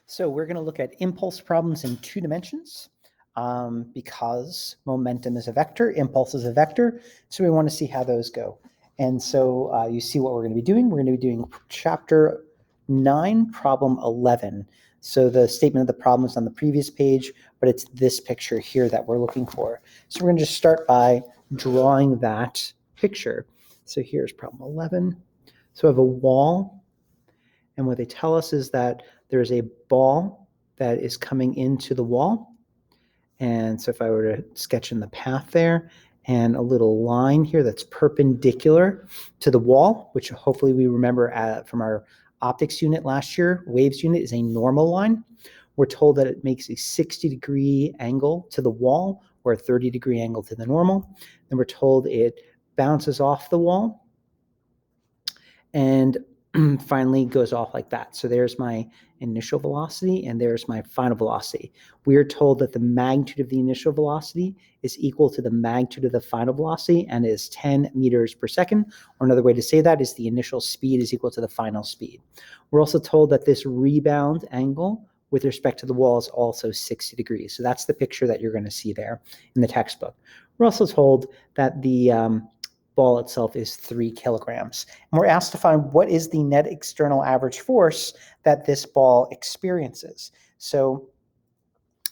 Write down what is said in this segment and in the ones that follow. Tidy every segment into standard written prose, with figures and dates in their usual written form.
So we're going to look at impulse problems in 2 dimensions because momentum is a vector, impulse is a vector. So we want to see how those go. And so you see what we're going to be doing. We're going to be doing chapter 9, problem 11. So the statement of the problem is on the previous page, but it's this picture here that we're looking for. So we're going to just start by drawing that picture. So here's problem 11. So I have a wall, and what they tell us is that there's a ball that is coming into the wall. And so if I were to sketch in the path there, and a little line here that's perpendicular to the wall, which hopefully we remember from our optics unit last year, waves unit is a normal line. We're told that it makes a 60-degree angle to the wall or a 30-degree angle to the normal. And we're told it bounces off the wall and finally goes off like that. So there's my initial velocity and there's my final velocity. We are told that the magnitude of the initial velocity is equal to the magnitude of the final velocity and is 10 meters per second. Or another way to say that is the initial speed is equal to the final speed. We're also told that this rebound angle with respect to the wall is also 60 degrees. So that's the picture that you're going to see there in the textbook. We're also told that the ball itself is 3 kilograms. And we're asked to find what is the net external average force that this ball experiences. So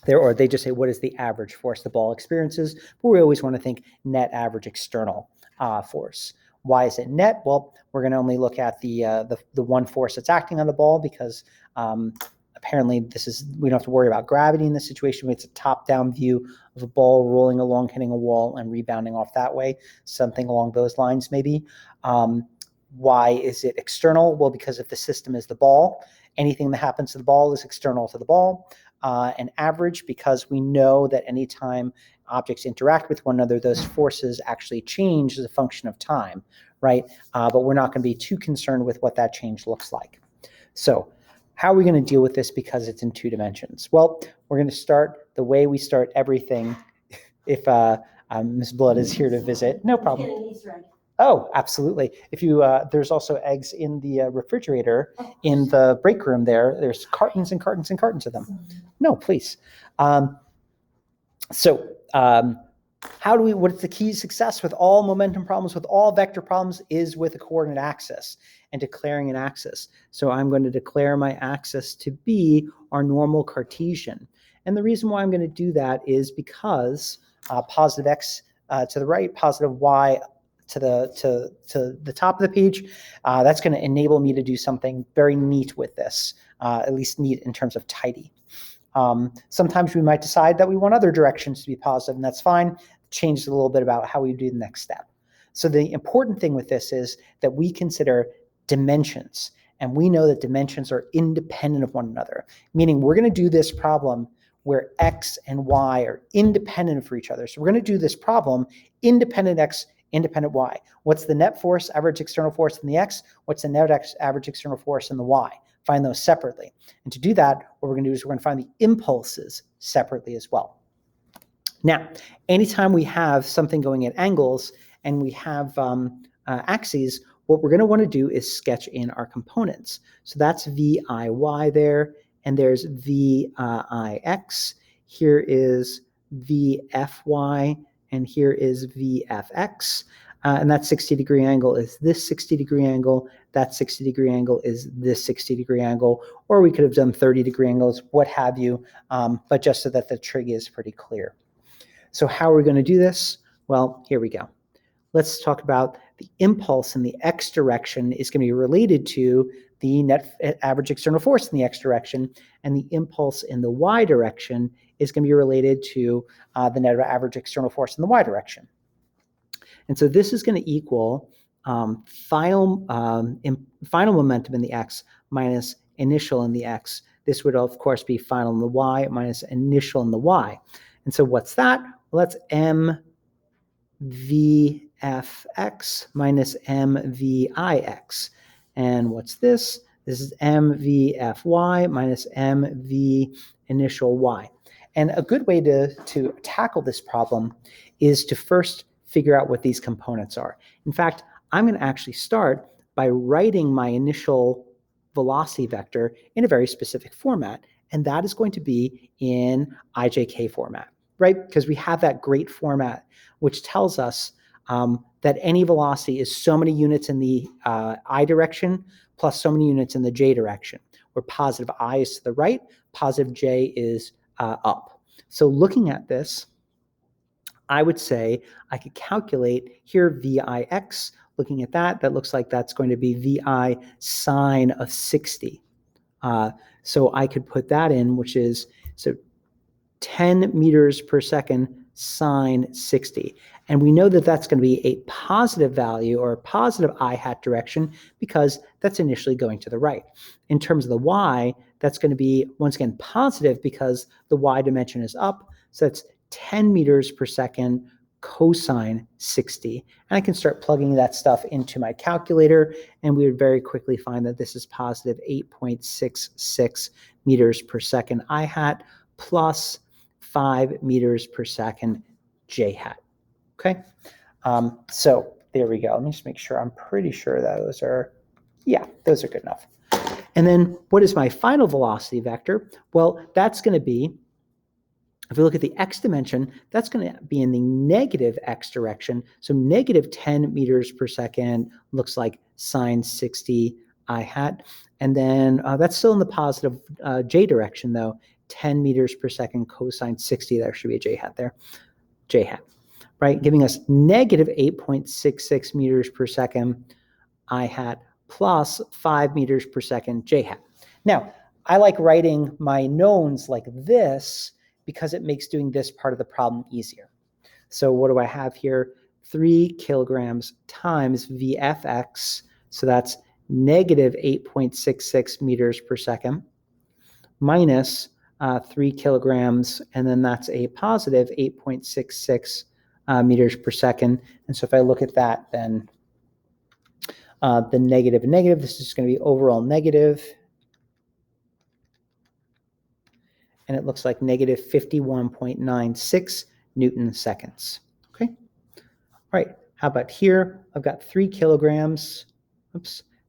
they just say, what is the average force the ball experiences? But we always want to think net average external force. Why is it net? Well, we're going to only look at the one force that's acting on the ball because apparently we don't have to worry about gravity in this situation. It's a top-down view of a ball rolling along, hitting a wall, and rebounding off that way, something along those lines maybe. Why is it external? Well, because if the system is the ball, anything that happens to the ball is external to the ball. And average, because we know that anytime objects interact with one another, those forces actually change as a function of time, right? But we're not going to be too concerned with what that change looks like. So how are we going to deal with this because it's in 2 dimensions? Well, we're going to start the way we start everything. If Ms. Blood is here to visit, no problem. Oh, absolutely. If you, there's also eggs in the refrigerator in the break room there. There's cartons and cartons and cartons of them. No, please. What's the key to success with all momentum problems, with all vector problems, is with a coordinate axis and declaring an axis. So I'm going to declare my axis to be our normal Cartesian. And the reason why I'm going to do that is because positive x to the right, positive y to the top of the page, that's going to enable me to do something very neat with this, at least neat in terms of tidy. Sometimes we might decide that we want other directions to be positive, and that's fine. Change a little bit about how we do the next step. So the important thing with this is that we consider dimensions, and we know that dimensions are independent of one another, meaning we're going to do this problem where x and y are independent for each other. So we're going to do this problem independent x, independent y. What's the net force, average external force in the x? What's the net average external force in the y? Find those separately. And to do that, what we're going to do is we're going to find the impulses separately as well. Now, anytime we have something going at angles and we have axes, what we're going to want to do is sketch in our components. So that's VIY there, and there's VIX. Here is VFY, and here is VFX. And that 60-degree angle is this 60-degree angle. That 60-degree angle is this 60-degree angle. Or we could have done 30-degree angles, what have you, but just so that the trig is pretty clear. So how are we going to do this? Well, here we go. Let's talk about the impulse in the x direction is going to be related to the net average external force in the x direction, and the impulse in the y direction is going to be related to the net average external force in the y direction. And so this is going to equal final momentum in the x minus initial in the x. This would, of course, be final in the y minus initial in the y. And so what's that? Well, that's mvfx minus mvix. And what's this? This is mvfy minus mv initial y. And a good way to tackle this problem is to first figure out what these components are. In fact, I'm going to actually start by writing my initial velocity vector in a very specific format. And that is going to be in IJK format, right? Because we have that great format, which tells us that any velocity is so many units in the I direction plus so many units in the J direction, where positive I is to the right, positive J is up. So looking at this, I would say I could calculate here VIX. Looking at that, that looks like that's going to be VI sine of 60. So I could put that in, which is so 10 meters per second sine 60. And we know that that's going to be a positive value or a positive I hat direction because that's initially going to the right. In terms of the Y, that's going to be, once again, positive because the Y dimension is up. So that's 10 meters per second cosine 60. And I can start plugging that stuff into my calculator, and we would very quickly find that this is positive 8.66 meters per second I hat plus 5 meters per second J hat. Okay. So there we go. Let me just make sure. I'm pretty sure those are good enough. And then what is my final velocity vector? Well, that's going to be, if we look at the x dimension, that's going to be in the negative x direction. So negative 10 meters per second looks like sine 60 I hat. And then that's still in the positive j direction, though. 10 meters per second cosine 60, there should be a j hat there, j hat, right? Giving us negative 8.66 meters per second I hat plus 5 meters per second j hat. Now, I like writing my knowns like this because it makes doing this part of the problem easier. So what do I have here? 3 kilograms times VFX, so that's negative 8.66 meters per second, minus 3 kilograms, and then that's a positive 8.66 meters per second. And so if I look at that, then the negative and negative, this is going to be overall negative. And it looks like negative 51.96 Newton seconds. Okay. All right. How about here? I've got 3 kilograms,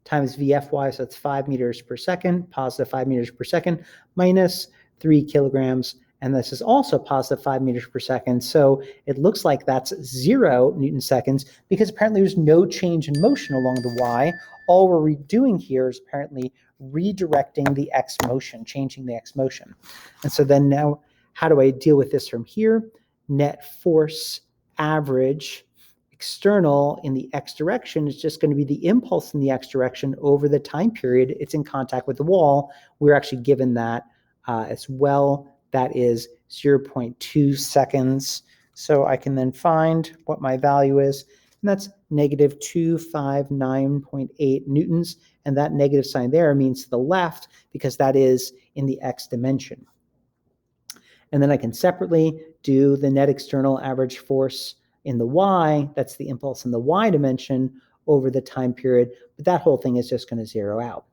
times VFY, so that's 5 meters per second, positive 5 meters per second, minus 3 kilograms, and this is also positive 5 meters per second. So it looks like that's 0 Newton seconds because apparently there's no change in motion along the Y. All we're doing here is apparently redirecting the x motion, changing the x motion. And so then now, how do I deal with this from here? Net force average external in the x direction is just going to be the impulse in the x direction over the time period it's in contact with the wall. We're actually given that as well. That is 0.2 seconds. So I can then find what my value is, and that's negative 259.8 newtons. And that negative sign there means to the left because that is in the x dimension. And then I can separately do the net external average force in the y, that's the impulse in the y dimension over the time period, but that whole thing is just going to zero out.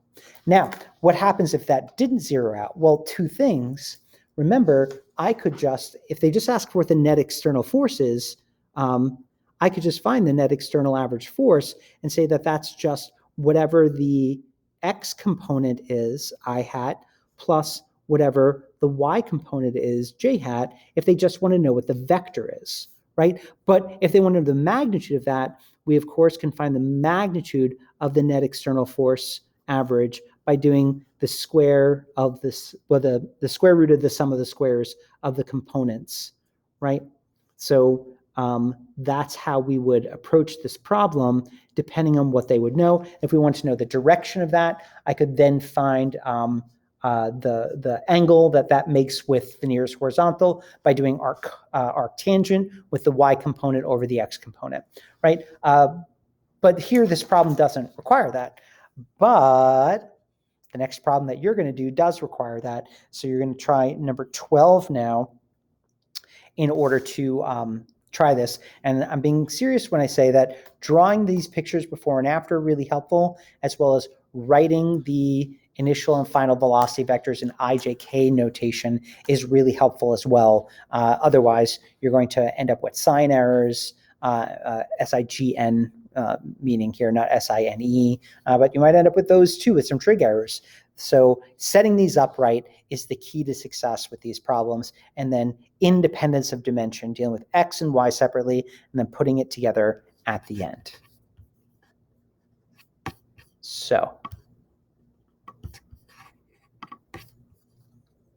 Now, what happens if that didn't zero out? Well, two things. Remember, I could just, if they just ask for what the net external force is, I could just find the net external average force and say that that's just whatever the x component is, I hat, plus whatever the y component is, j hat, if they just want to know what the vector is, right? But if they want to know the magnitude of that, we of course can find the magnitude of the net external force average by doing the square of this, well, the square root of the sum of the squares of the components, right? So that's how we would approach this problem, depending on what they would know. If we want to know the direction of that, I could then find the angle that makes with the nearest horizontal by doing arctangent with the y component over the x component, right? But here, this problem doesn't require that. But the next problem that you're going to do does require that. So you're going to try number 12 now in order to try this. And I'm being serious when I say that drawing these pictures before and after are really helpful, as well as writing the initial and final velocity vectors in IJK notation is really helpful as well. Otherwise, you're going to end up with sign errors, SIGN meaning here, not SINE, but you might end up with those too, with some trig errors. So setting these up right is the key to success with these problems. And then independence of dimension, dealing with X and Y separately, and then putting it together at the end. So